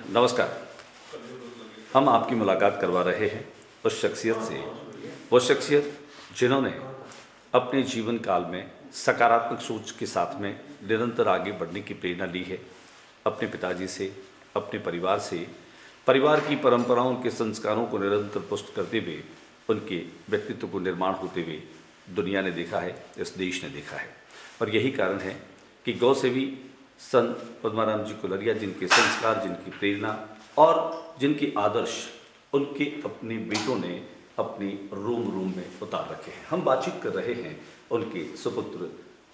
नमस्कार। हम आपकी मुलाकात करवा रहे हैं उस शख्सियत से, वो शख्सियत जिन्होंने अपने जीवन काल में सकारात्मक सोच के साथ में निरंतर आगे बढ़ने की प्रेरणा ली है। अपने पिताजी से, अपने परिवार से, परिवार की परंपराओं के संस्कारों को निरंतर पुष्ट करते हुए उनके व्यक्तित्व को निर्माण होते हुए दुनिया ने देखा है, इस देश ने देखा है। और यही कारण है कि गौ सेवी संत पद्माराम जी कुलरिया, जिनके संस्कार, जिनकी प्रेरणा और जिनके आदर्श उनके अपने बेटों ने अपनी रोम रोम में उतार रखे हैं। हम बातचीत कर रहे हैं उनके सुपुत्र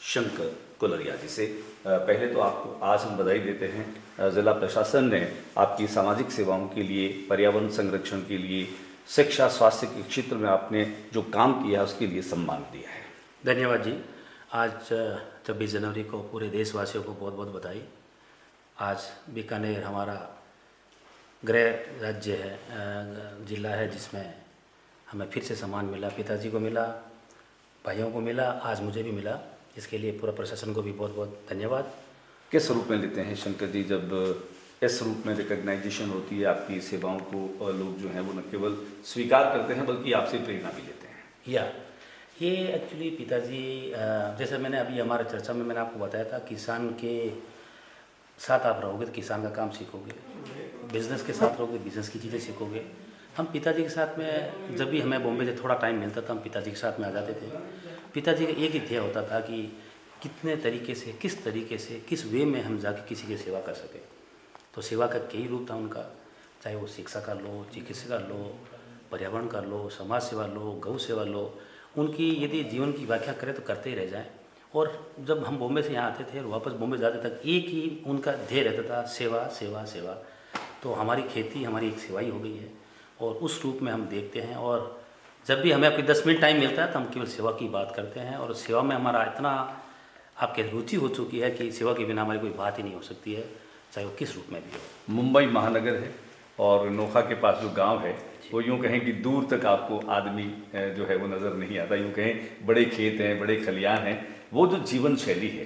शंकर कुलरिया जी से। पहले तो आपको आज हम बधाई देते हैं, जिला प्रशासन ने आपकी सामाजिक सेवाओं के लिए, पर्यावरण संरक्षण के लिए, शिक्षा स्वास्थ्य के क्षेत्र में आपने जो काम किया है उसके लिए सम्मान दिया है। धन्यवाद जी। आज 26 जनवरी को पूरे देशवासियों को बहुत बहुत बधाई। आज बीकानेर हमारा गृह राज्य है, जिला है, जिसमें हमें फिर से सम्मान मिला। पिताजी को मिला, भाइयों को मिला, आज मुझे भी मिला। इसके लिए पूरा प्रशासन को भी बहुत बहुत धन्यवाद। किस रूप में लेते हैं शंकर जी, जब इस रूप में रिकग्नाइजेशन होती है आपकी सेवाओं को, और लोग जो हैं वो न केवल स्वीकार करते हैं बल्कि आपसे प्रेरणा भी लेते हैं? ये एक्चुअली पिताजी, जैसे मैंने अभी हमारे चर्चा में मैंने आपको बताया था, किसान के साथ आप रहोगे तो किसान का काम सीखोगे, बिज़नेस के साथ रहोगे बिज़नेस की चीज़ें सीखोगे। हम पिताजी के साथ में जब भी हमें बॉम्बे से थोड़ा टाइम मिलता था, हम पिताजी के साथ में आ जाते थे। पिताजी का एक ही ध्येय होता था कि कितने तरीके से, किस तरीके से, किस वे में हम जाके किसी की सेवा कर सकें। तो सेवा का कई रूप था उनका, चाहे वो शिक्षा का लो, चिकित्सा का लो, पर्यावरण का लो, समाज सेवा लो, गौ सेवा लो। उनकी यदि जीवन की व्याख्या करें तो करते ही रह जाएं। और जब हम बॉम्बे से यहाँ आते थे और वापस बॉम्बे जाते तक एक ही उनका ध्येय रहता था, सेवा सेवा सेवा। तो हमारी खेती हमारी एक सेवा ही हो गई है और उस रूप में हम देखते हैं। और जब भी हमें आपकी 10 मिनट टाइम मिलता है तो हम केवल सेवा की बात करते हैं। और सेवा में हमारा इतना आपके रुचि हो चुकी है कि सेवा के बिना हमारी कोई बात ही नहीं हो सकती है, चाहे वो किस रूप में भी हो। मुंबई महानगर है और नोखा के पास जो गांव है वो यूँ कहें कि दूर तक आपको आदमी जो है वो नज़र नहीं आता। यूँ कहें बड़े खेत हैं, बड़े खलियान हैं। वो जो जीवन शैली है,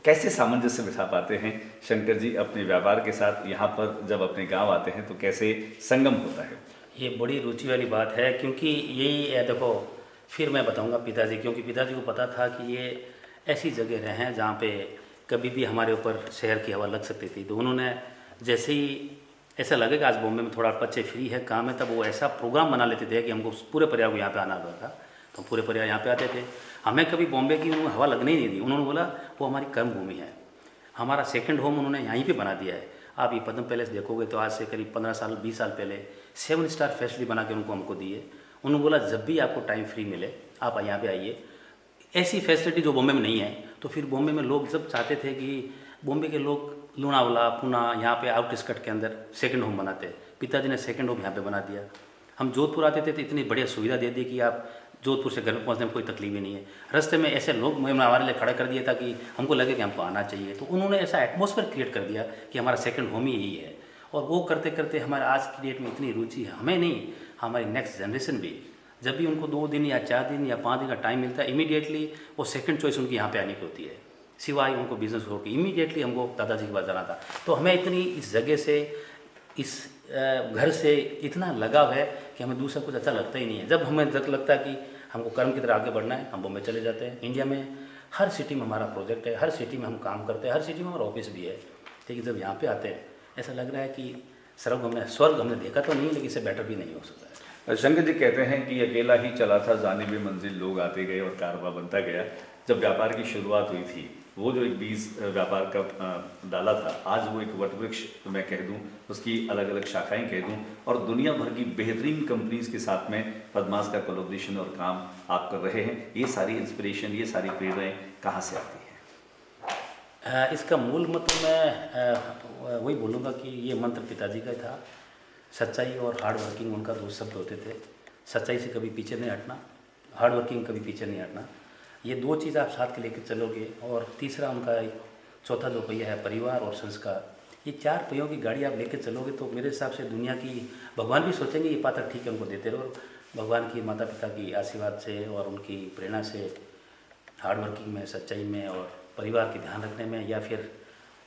कैसे सामंजस्य बिठा पाते हैं शंकर जी अपने व्यापार के साथ? यहाँ पर जब अपने गांव आते हैं तो कैसे संगम होता है? ये बड़ी रुचि वाली बात है, क्योंकि यही है, देखो फिर मैं बताऊंगा पिताजी, क्योंकि पिताजी को पता था कि ये ऐसी जगह रहे हैं जहाँ पे कभी भी हमारे ऊपर शहर की हवा लग सकती थी। तो उन्होंने जैसे ही ऐसा लगे कि आज बॉम्बे में थोड़ा बच्चे फ्री है, काम है, तब वो ऐसा प्रोग्राम बना लेते थे कि हमको पूरे परिवार को यहाँ पे आना होता था। तो पूरे परिवार यहाँ पे आते थे। हमें कभी बॉम्बे की उन्होंने हवा लगने ही नहीं दी। उन्होंने बोला वो हमारी कर्म भूमि है, हमारा सेकंड होम उन्होंने यहीं पे बना दिया है। आप ये पद्म पैलेस देखोगे तो आज से करीब 15 साल 20 साल पहले 7 स्टार फैसिलिटी बना के उनको हमको दी है। उन्होंने बोला जब भी आपको टाइम फ्री मिले आप यहाँ पे आइए। ऐसी फैसिलिटी जो बॉम्बे में नहीं है। तो फिर बॉम्बे में लोग जब चाहते थे कि बॉम्बे के लोग लोनावाला, पुणे, यहाँ पे आउटस्कर्ट के अंदर सेकंड होम बनाते, पिताजी ने सेकंड होम यहाँ पे बना दिया। हम जोधपुर आते थे तो इतनी बढ़िया सुविधा दे दी कि आप जोधपुर से घर में पहुँचने में कोई तकलीफ ही नहीं है। रास्ते में ऐसे लोग हमारे लिए खड़ा कर दिया था कि हमको लगे कि हमको आना चाहिए। तो उन्होंने ऐसा एटमॉस्फेयर क्रिएट कर दिया कि हमारा सेकंड होम ही यही है। और वो करते करते हमारे आज की डेट में इतनी रुचि है, हमें नहीं, हमारी नेक्स्ट जनरेशन भी, जब भी उनको 2 दिन या 4 दिन या 5 दिन का टाइम मिलता है, इमीडिएटली वो सेकंड चॉइस उनकी यहाँ पे आने की होती है। सिवाय उनको बिजनेस हो के इमीडिएटली हमको दादाजी के पास जाना था। तो हमें इतनी इस जगह से, इस घर से इतना लगाव है कि हमें दूसरा कुछ अच्छा लगता ही नहीं है। जब हमें लगता है कि हमको कर्म की तरह आगे बढ़ना है, हम बॉम्बे चले जाते हैं। इंडिया में हर सिटी में हमारा प्रोजेक्ट है, हर सिटी में हम काम करते हैं, हर सिटी में हमारा ऑफिस भी है। लेकिन जब यहाँ पे आते हैं ऐसा लग रहा है कि स्वर्ग हमने देखा तो नहीं, लेकिन इससे बेटर भी नहीं हो सकता है। शंकर जी कहते हैं कि अकेला ही चला था जानिब मंजिल, लोग आते गए और कारवां बनता गया। जब व्यापार की शुरुआत हुई थी, वो जो एक बीज व्यापार का डाला था, आज वो एक वटवृक्ष मैं कह दूं, उसकी अलग अलग शाखाएं कह दूं, और दुनिया भर की बेहतरीन कंपनीज के साथ में पद्मास का कोलैबोरेशन और काम आप कर रहे हैं। ये सारी इंस्पिरेशन, ये सारी प्रेरणाएं कहाँ से आती हैं? इसका मूल मंत्र मैं वही बोलूँगा कि ये मंत्र पिताजी का था। सच्चाई और हार्ड वर्किंग उनका 2 शब्द होते थे। सच्चाई से कभी पीछे नहीं हटना, हार्ड वर्किंग कभी पीछे नहीं हटना। ये 2 चीज़ आप साथ के लेकर चलोगे। और तीसरा उनका एक चौथा जो पहिया है परिवार और संस्कार। ये 4 पहियों की गाड़ी आप लेकर चलोगे तो मेरे हिसाब से दुनिया की भगवान भी सोचेंगे ये पात्र ठीक है, उनको देते रहो। भगवान की, माता पिता की आशीर्वाद से और उनकी प्रेरणा से हार्ड वर्किंग में, सच्चाई में और परिवार के ध्यान रखने में, या फिर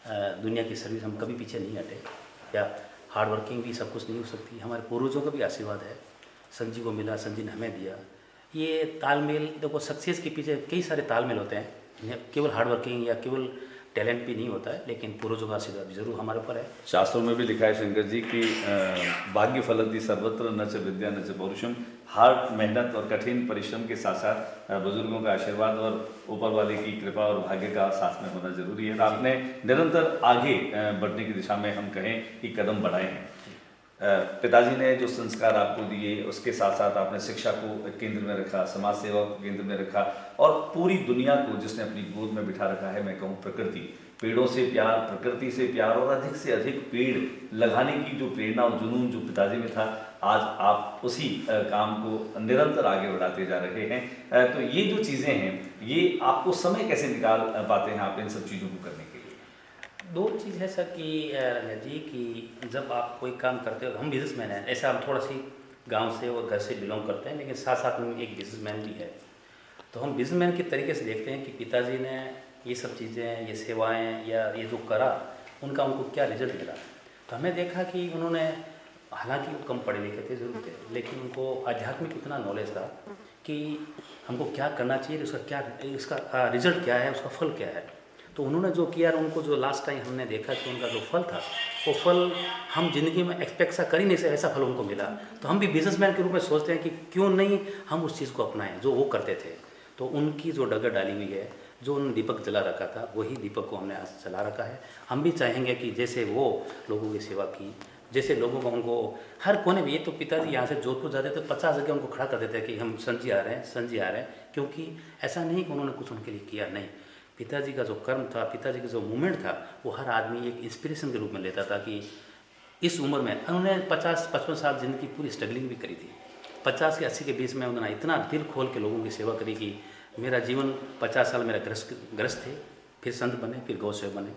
दुनिया की सर्विस हम कभी पीछे नहीं हटे, या हार्ड वर्किंग भी सब कुछ नहीं हो सकती, हमारे पूर्वजों का भी आशीर्वाद है, संत जी को मिला, संत जी ने हमें दिया। ये तालमेल, देखो सक्सेस के पीछे कई सारे तालमेल होते हैं, केवल हार्ड वर्किंग या केवल टैलेंट भी नहीं होता है, लेकिन पूर्वजों का आशीर्वाद भी जरूर हमारे ऊपर है। शास्त्रों में भी लिखा है शंकर जी कि भाग्य फलति सर्वत्र न च विद्या न च पौरुषम। हार्ड मेहनत और कठिन परिश्रम के साथ साथ बुजुर्गों का आशीर्वाद और ऊपर वाले की कृपा और भाग्य का साथ में होना जरूरी है। आपने निरंतर आगे बढ़ने की दिशा में हम कहें कि कदम बढ़ाए हैं। पिताजी ने जो संस्कार आपको दिए, उसके साथ साथ आपने शिक्षा को केंद्र में रखा, समाज सेवा को केंद्र में रखा, और पूरी दुनिया को जिसने अपनी गोद में बिठा रखा है, मैं कहूँ प्रकृति, पेड़ों से प्यार, प्रकृति से प्यार और अधिक से अधिक पेड़ लगाने की जो प्रेरणा और जुनून जो पिताजी में था, आज आप उसी काम को निरंतर आगे बढ़ाते जा रहे हैं। तो ये जो चीज़ें हैं, ये आपको समय कैसे निकाल पाते हैं आप इन सब चीज़ों को करने के लिए? दो चीज़ है सर कि रंजन जी, कि जब आप कोई काम करते हो, हम बिजनेसमैन हैं, ऐसा हम थोड़ा सी गांव से और घर से बिलोंग करते हैं, लेकिन साथ साथ में एक बिजनेसमैन भी है। तो हम बिजनेसमैन के तरीके से देखते हैं कि पिताजी ने ये सब चीज़ें, ये सेवाएं या ये जो करा, उनका उनको क्या रिजल्ट मिला। तो हमने देखा कि उन्होंने, हालांकि वो कम पढ़े लिखे थे जरूर थे, लेकिन उनको आध्यात्मिक इतना नॉलेज था कि हमको क्या करना चाहिए, उसका क्या, इसका रिजल्ट क्या है, उसका फल क्या है। तो उन्होंने जो किया, उनको जो लास्ट टाइम हमने देखा कि उनका जो फल था, वो फल हम जिंदगी में एक्सपेक्ट सा कर ही नहीं सकते, ऐसा फल उनको मिला। तो हम भी बिजनेसमैन के रूप में सोचते हैं कि क्यों नहीं हम उस चीज़ को अपनाएं जो वो करते थे। तो उनकी जो डगर डाली हुई है, जो उन्होंने दीपक जला रखा था, वही दीपक को हमने आज जला रखा है। हम भी चाहेंगे कि जैसे वो लोगों की सेवा की, जैसे लोगों को, उनको हर कोने में, ये तो पिताजी यहाँ से जोधपुर जाते थे, 50 जगह उनको खड़ा कर देते हैं कि हम संत जी आ रहे हैं, संत जी आ रहे हैं, क्योंकि ऐसा नहीं कि उन्होंने कुछ उनके लिए किया, नहीं। पिताजी का जो कर्म था, पिताजी का जो मूवमेंट था, वो हर आदमी एक इंस्पिरेशन के रूप में लेता था कि इस उम्र में उन्होंने 50-55 साल जिंदगी पूरी स्ट्रगलिंग भी करी थी। 50 से 80 के बीच में उन्होंने इतना दिल खोल के लोगों की सेवा करी कि मेरा जीवन 50 साल मेरा ग्रस्त थे, फिर संत बने, फिर गौ सेवक बने।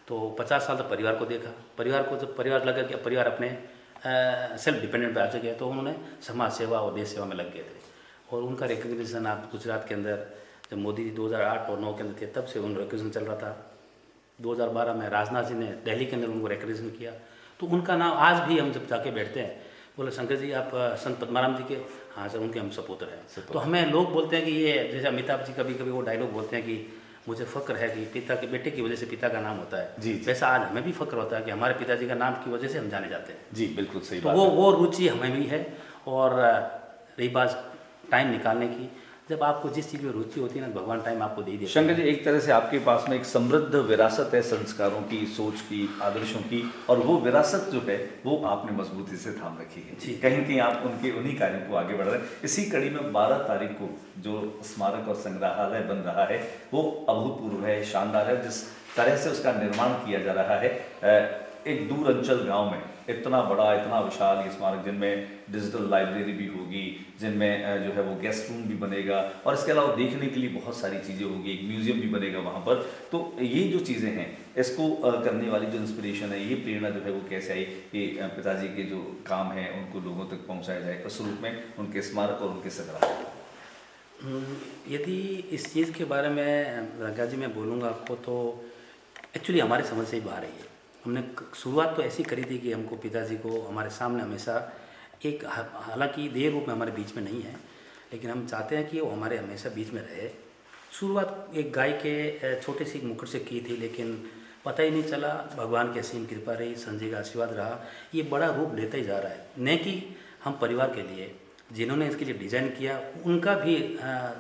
तो 50 साल तक परिवार को देखा, परिवार को जब परिवार लगा कि परिवार अपने सेल्फ डिपेंडेंट पे आ चुके हैं, तो उन्होंने समाज सेवा और देश सेवा में लग गए थे। और उनका रिकग्निशन आप गुजरात के अंदर, जब मोदी जी 2008 और 9 के अंदर थे, तब से उनका रिकग्निशन चल रहा था। 2012 में राजनाथ जी ने दिल्ली के अंदर उनको रिकग्निशन किया। तो उनका नाम आज भी हम जब जाके बैठते हैं, बोले शंकर जी आप संत पद्माराम जी के, हाँ सर उनके हम सपुत्र हैं। तो हमें लोग बोलते हैं कि ये, जैसे अमिताभ जी कभी कभी वो डायलॉग बोलते हैं कि मुझे फ़क्र है कि पिता के बेटे की वजह से पिता का नाम होता है, जी। वैसा आज हमें भी फ़क्र होता है कि हमारे पिताजी का नाम की वजह से हम जाने जाते हैं। जी बिल्कुल सही तो बात है। वो रुचि हमें भी है। और रही बात टाइम निकालने की, जब आपको जिस चीज़ में रुचि होती है ना, भगवान टाइम आपको दे ही देते हैं। शंकर जी, एक तरह से आपके पास में एक समृद्ध विरासत है संस्कारों की, सोच की, आदर्शों की, और वो विरासत जो है वो आपने मजबूती से थाम रखी है। जी। कहीं कहीं आप उनके उन्हीं कार्यों को आगे बढ़ रहे हैं। इसी कड़ी में 12 तारीख को जो स्मारक और संग्रहालय बन रहा है, वो अभूतपूर्व है, शानदार है। जिस तरह से उसका निर्माण किया जा रहा है, एक दूर अंचल गाँव में इतना बड़ा, इतना विशाल ये स्मारक, जिनमें डिजिटल लाइब्रेरी भी होगी, जिनमें जो है वो गेस्ट रूम भी बनेगा, और इसके अलावा देखने के लिए बहुत सारी चीज़ें होगी, एक म्यूजियम भी बनेगा वहाँ पर। तो ये जो चीज़ें हैं, इसको करने वाली जो इंस्पिरेशन है, ये प्रेरणा जो है वो कैसे आई कि पिताजी के जो काम है उनको लोगों तक पहुँचाया जाए, उस रूप में उनके स्मारक और उनके संग्रहालय? यदि इस चीज़ के बारे में रंगा जी मैं बोलूँगा आपको, तो एक्चुअली हमारे समझ से ही बाहर है। हमने शुरुआत तो ऐसी करी थी कि हमको पिताजी को हमारे सामने हमेशा एक, हालांकि देह रूप में हमारे बीच में नहीं है, लेकिन हम चाहते हैं कि वो हमारे हमेशा बीच में रहे। शुरुआत एक गाय के छोटे सी मुकुट से की थी, लेकिन पता ही नहीं चला, भगवान की असीम कृपा रही, संजय का आशीर्वाद रहा, ये बड़ा रूप लेता ही जा रहा है। न कि हम परिवार के लिए, जिन्होंने इसके लिए डिज़ाइन किया, उनका भी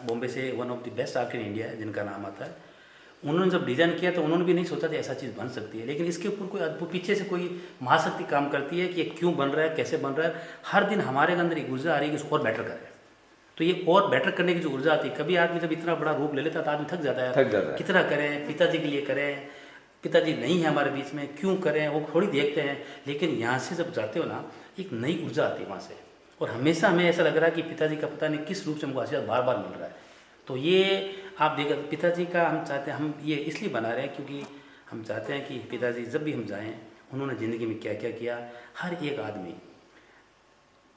बॉम्बे से one of the best architect in India है जिनका नाम आता है, उन्होंने जब डिज़ाइन किया तो उन्होंने भी नहीं सोचा था ऐसा चीज़ बन सकती है। लेकिन इसके ऊपर कोई अद्भुत पीछे से कोई महाशक्ति काम करती है कि ये क्यों बन रहा है, कैसे बन रहा है। हर दिन हमारे अंदर एक ऊर्जा आ रही है कि इसको और बेटर करें। तो ये और बेटर करने की जो ऊर्जा आती है, कभी आदमी जब इतना बड़ा रूप ले लेता है तो आदमी थक जाता है, कितना करें, पिताजी के लिए करें, पिताजी नहीं है हमारे बीच में, क्यों करें, वो थोड़ी देखते हैं। लेकिन यहाँ से जब जाते हो ना, एक नई ऊर्जा आती है वहाँ से, और हमेशा हमें ऐसा लग रहा है कि पिताजी का पता नहीं किस रूप से हमको आशीर्वाद बार बार मिल रहा है। तो ये आप देखो, पिताजी का हम चाहते हैं, हम ये इसलिए बना रहे हैं क्योंकि हम चाहते हैं कि पिताजी जब भी हम जाएं, उन्होंने ज़िंदगी में क्या क्या किया, हर एक आदमी,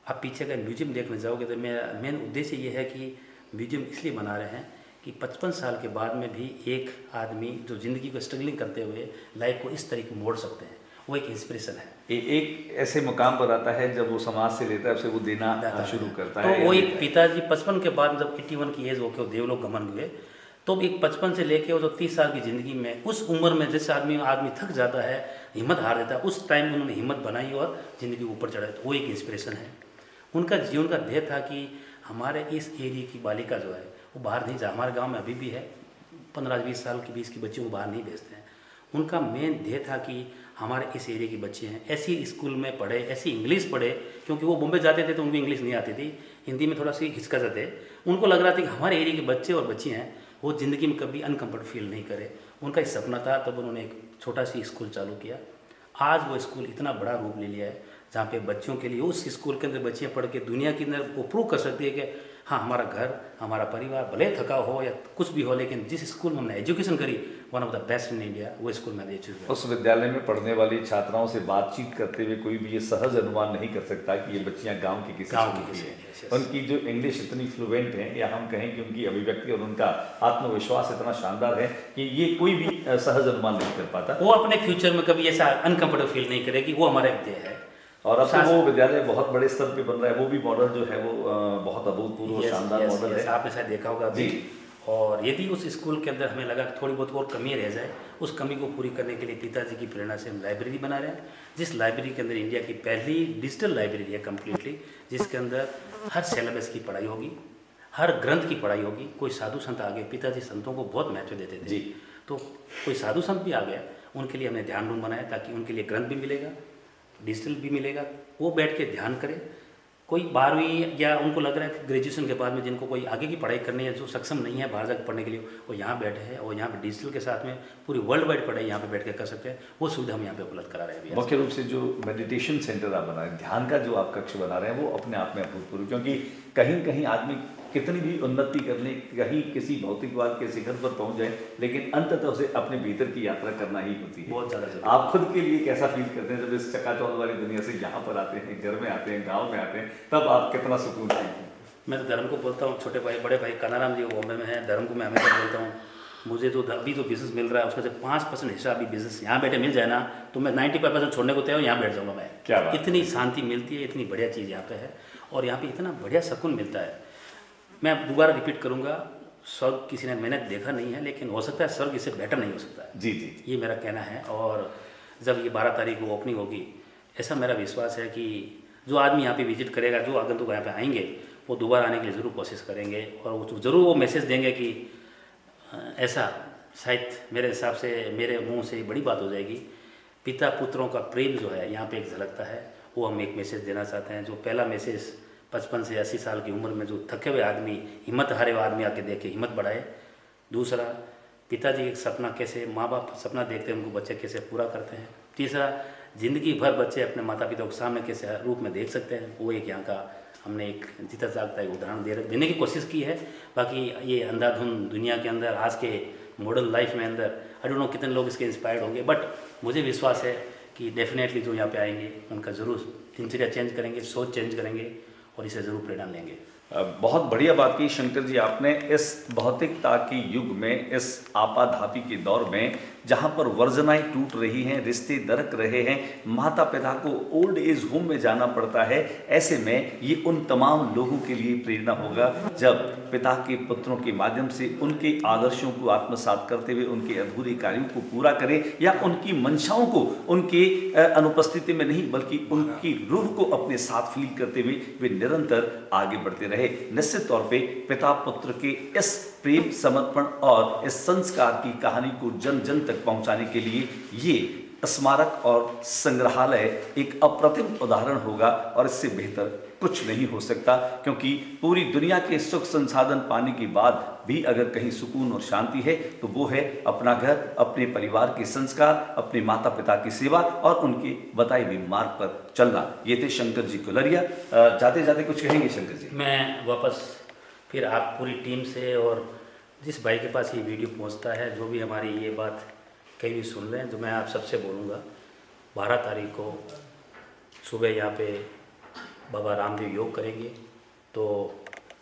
आप पीछे का म्यूजियम देखने जाओगे तो मेरा मेन उद्देश्य ये है कि म्यूजियम इसलिए बना रहे हैं कि 55 साल के बाद में भी एक आदमी जो ज़िंदगी को स्ट्रगलिंग करते हुए लाइफ को इस तरीके मोड़ सकते हैं, वो एक इंस्पिरेशन है। एक ऐसे मुकाम पर आता है जब वो समाज से लेता है, उसे वो देना दादा शुरू है। करता तो है। वो एक पिताजी 55 के बाद जब 81 की एज होकर देवलोक गमन हुए, तो एक 55 से लेके वो जो 30 साल की ज़िंदगी में उस उम्र में जिस आदमी थक जाता है, हिम्मत हार देता है, उस टाइम उन्होंने हिम्मत बनाई और ज़िंदगी ऊपर चढ़ाई। तो वो एक इंस्पिरेशन है। उनका जीवन का ध्येय था कि हमारे इस एरिया की बालिका जो है वो बाहर नहीं जा, हमारे गांव में अभी भी है 15-20 साल की 20 की बच्चियों को बाहर नहीं भेजते हैं। उनका मेन ध्येय था कि हमारे इस एरिया की बच्चे हैं ऐसी स्कूल में पढ़े, ऐसी इंग्लिश पढ़े, क्योंकि वो बॉम्बे जाते थे तो उनको इंग्लिश नहीं आती थी, हिंदी में थोड़ा सी हिचकते थे। उनको लग रहा था कि हमारे एरिया के बच्चे और बच्चियाँ हैं वो ज़िंदगी में कभी अनकम्फर्ट फील नहीं करे। उनका एक सपना था, तब उन्होंने एक छोटा सी स्कूल चालू किया। आज वो स्कूल इतना बड़ा रूप ले लिया है जहाँ पे बच्चों के लिए उस स्कूल के अंदर बच्चियाँ पढ़ के दुनिया के अंदर वो प्रूव कर सकती है कि हाँ, हमारा घर, हमारा परिवार भले थका हो या कुछ भी हो, लेकिन जिस स्कूल में हमने एजुकेशन करी, one of the best in India, वो स्कूल में एजुकेशन। उस विद्यालय में पढ़ने वाली छात्राओं से बातचीत करते हुए कोई भी ये सहज अनुमान नहीं कर सकता कि ये बच्चियां गांव की किसी गाँव स्कूल की की किसी, हैं। yes, yes। उनकी जो इंग्लिश इतनी फ्लुएंट है, या हम कहें कि उनकी अभिव्यक्ति और उनका आत्मविश्वास इतना शानदार है कि ये कोई भी सहज अनुमान नहीं कर पाता। वो अपने फ्यूचर में कभी ऐसा अनकम्फर्टेबल फील नहीं करेगी, वो हमारा एक ध्येय है। और अब तो वो विद्यालय बहुत बड़े स्तर पे बन रहा है, वो भी मॉडल जो है वो बहुत अभूतपूर्व और शानदार मॉडल है। आपने शायद देखा होगा जी। और यदि उस स्कूल के अंदर हमें लगा कि थोड़ी बहुत और कमी रह जाए, उस कमी को पूरी करने के लिए पिताजी की प्रेरणा से हम लाइब्रेरी बना रहे हैं, जिस लाइब्रेरी के अंदर इंडिया की पहली डिजिटल लाइब्रेरी है कम्प्लीटली, जिसके अंदर हर सिलेबस की पढ़ाई होगी, हर ग्रंथ की पढ़ाई होगी। कोई साधु संत आ गए, पिताजी संतों को बहुत महत्व देते थे जी। तो कोई साधु संत भी आ गया, उनके लिए हमने ध्यान रूम बनाया ताकि उनके लिए ग्रंथ भी मिलेगा, डिजिटल भी मिलेगा, वो बैठ के ध्यान करें। कोई 12वीं या उनको लग रहा है कि ग्रेजुएशन के बाद में जिनको कोई आगे की पढ़ाई करनी है, जो सक्षम नहीं है बाहर जाकर पढ़ने के लिए, वो यहाँ बैठे हैं और यहाँ पे डिजिटल के साथ में पूरी वर्ल्ड वाइड पढ़ाई यहाँ पे बैठ के कर सकते हैं। वो सुविधा हम यहाँ पे उपलब्ध करा रहे हैं। मुख्य रूप से जो मेडिटेशन सेंटर आप बना रहे हैं, ध्यान का जो आप कक्ष बना रहे हैं, वो अपने आप में अभूतपूर्व, क्योंकि कहीं कहीं आदमी कितनी भी उन्नति कर ले, कहीं किसी भौतिकवाद के शिखर पर पहुंच जाए, लेकिन अंततः उसे अपने भीतर की यात्रा करना ही होती है। बहुत ज़्यादा आप खुद के लिए कैसा फील करते हैं जब इस चकाचौंध वाली दुनिया से यहाँ पर आते हैं, घर में आते हैं, गाँव में आते हैं, तब आप कितना सुकून पाते हैं? मैं तो धर्म को बोलता हूँ, छोटे भाई बड़े भाई कानाराम जी बॉम्बे में हैं, धर्म को मैं हमेशा बोलता हूँ, मुझे जो अभी जो बिज़नेस मिल रहा है उसका जब 5% हिस्सा अभी बिज़नेस यहाँ बैठे मिल जाए ना, तो मैं 95% छोड़ने को तैयार हूँ, यहाँ बैठ जाऊँगा मैं। क्या बात। इतनी शांति मिलती है, इतनी बढ़िया चीज़ यहाँ पे है, और यहाँ पे इतना बढ़िया सुकून मिलता है। मैं दोबारा रिपीट करूँगा, स्वर्ग किसी ने मैंने देखा नहीं है, लेकिन हो सकता है स्वर्ग इससे बेटर नहीं हो सकता है। जी जी। ये मेरा कहना है। और जब ये 12 तारीख को ओपनिंग होगी, ऐसा मेरा विश्वास है कि जो आदमी यहाँ पे विजिट करेगा, जो आगंतुक यहाँ पे आएंगे, वो दोबारा आने के लिए ज़रूर कोशिश करेंगे, और वो ज़रूर वो मैसेज देंगे कि ऐसा शायद मेरे हिसाब से मेरे मुंह से बड़ी बात हो जाएगी, पिता पुत्रों का प्रेम जो है यहाँ पे एक झलकता है, वो हम एक मैसेज देना चाहते हैं। जो पहला मैसेज 55 से 80 साल की उम्र में जो थके हुए आदमी, हिम्मत हारे हुए आदमी आके देखे, हिम्मत बढ़ाए। दूसरा, पिताजी एक सपना कैसे, माँ बाप सपना देखते हैं, उनको बच्चे कैसे पूरा करते हैं। तीसरा, ज़िंदगी भर बच्चे अपने माता पिता को सामने कैसे रूप में देख सकते हैं, वो एक यहाँ का हमने एक जीता जागता एक उदाहरण देने की कोशिश की है। बाकी ये अंधाधुंध दुनिया के अंदर, आज के मॉडर्न लाइफ में अंदर, आई डोंट नो कितने लोग इसके इंस्पायर्ड होंगे, बट मुझे विश्वास है कि डेफिनेटली जो यहाँ पे आएंगे उनका ज़रूर दिनचर्या चेंज करेंगे, सोच चेंज करेंगे, और इसे ज़रूर प्रेरणा लेंगे। बहुत बढ़िया बात की शंकर जी आपने। इस भौतिकता के युग में, इस आपाधापी के दौर में, जहाँ पर वर्जनाएं टूट रही हैं, रिश्ते दरक रहे हैं, माता पिता को ओल्ड एज होम में जाना पड़ता है, ऐसे में ये उन तमाम लोगों के लिए प्रेरणा होगा जब पिता के पुत्रों के माध्यम से उनके आदर्शों को आत्मसात करते हुए उनके अधूरे कार्यों को पूरा करें, या उनकी मंशाओं को उनके अनुपस्थिति में नहीं बल्कि उनकी रूह को अपने साथ फील करते हुए वे निरंतर आगे बढ़ते रहे। निश्चित तौर पे पिता पुत्र के इस प्रेम, समर्पण और इस संस्कार की कहानी को जन जन तक पहुंचाने के लिए ये स्मारक और संग्रहालय एक अप्रतिम उदाहरण होगा, और इससे बेहतर कुछ नहीं हो सकता, क्योंकि पूरी दुनिया के सुख संसाधन पाने के बाद भी अगर कहीं सुकून और शांति है तो वो है अपना घर, अपने परिवार के संस्कार, अपने माता पिता की सेवा और उनके बताए हुए मार्ग पर चलना। ये थे शंकर जी कुलरिया। जाते जाते कुछ कहेंगे शंकर जी? मैं वापस फिर आप पूरी टीम से, और जिस भाई के पास ये वीडियो पहुंचता है, जो भी हमारी ये बात कहीं भी सुन लें, तो मैं आप सबसे बोलूँगा 12 तारीख को सुबह यहाँ पे बाबा रामदेव योग करेंगे, तो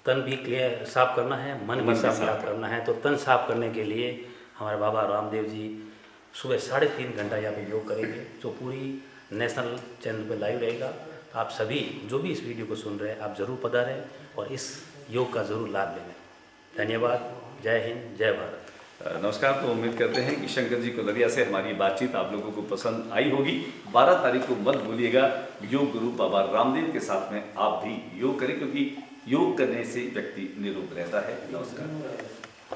तन भी क्लियर साफ करना है, मन भी साफ करना है। तो तन साफ करने के लिए हमारे बाबा रामदेव जी सुबह 3.5 घंटा यहाँ पे योग करेंगे, जो पूरी नेशनल चैनल पे लाइव रहेगा। आप सभी जो भी इस वीडियो को सुन रहे हैं, आप ज़रूर पधारें और इस योग का ज़रूर लाभ लें। धन्यवाद। जय हिंद, जय भारत। नमस्कार। तो उम्मीद करते हैं कि शंकर जी कोलरिया से हमारी बातचीत आप लोगों को पसंद आई होगी। 12 तारीख को मत भूलिएगा, योग गुरु बाबा रामदेव के साथ में आप भी योग करें, क्योंकि योग करने से व्यक्ति निरोग रहता है। नमस्कार।